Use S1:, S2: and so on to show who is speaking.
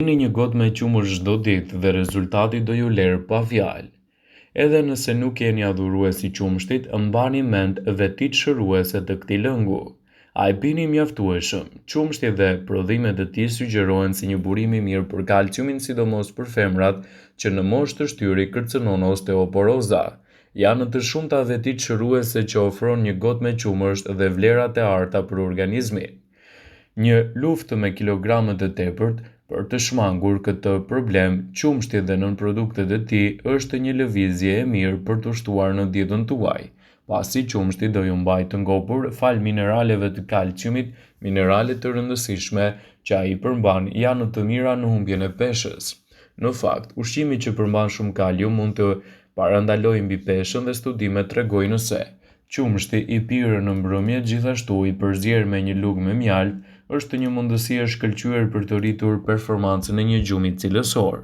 S1: Pini një gotë me qumësht çdo ditë dhe rezultati do ju lërë pa fjalë. Edhe nëse nuk jeni adhurues i qumshtit, mbani mend vetit shëruese të këtij lëngu. Ai pini mjaftueshëm. Qumshti dhe prodhimet e tij sugjerohen si një burim i mirë për kalciumin, sidomos për femrat që në moshë të shtyri kërcënon osteoporoza. Janë të shumta vetit shëruese që ofron një gotë me qumësht dhe vlerat e arta për organizmin. Një luftë me kilogramet e tepërt për të shmangur këtë problem, qumshti dhe nënproduktet e tij është një lëvizje e mirë për të shtuar në dietën tuaj, pasi qumshti do ju mbajë të ngopur fal mineraleve të kalciumit, minerale të rëndësishme që ai përmban janë të mira në humbjen e peshës. Në fakt, ushqimi që përmban shumë kalium mund të parandalojë mbi peshën dhe studimet tregojnë se qumshti i pirë në mbrëmje, gjithashtu i përzier me një lugë me mjaltë, është një mundësi e shkëlqyer për të rritur performancën e një gjumi cilësor.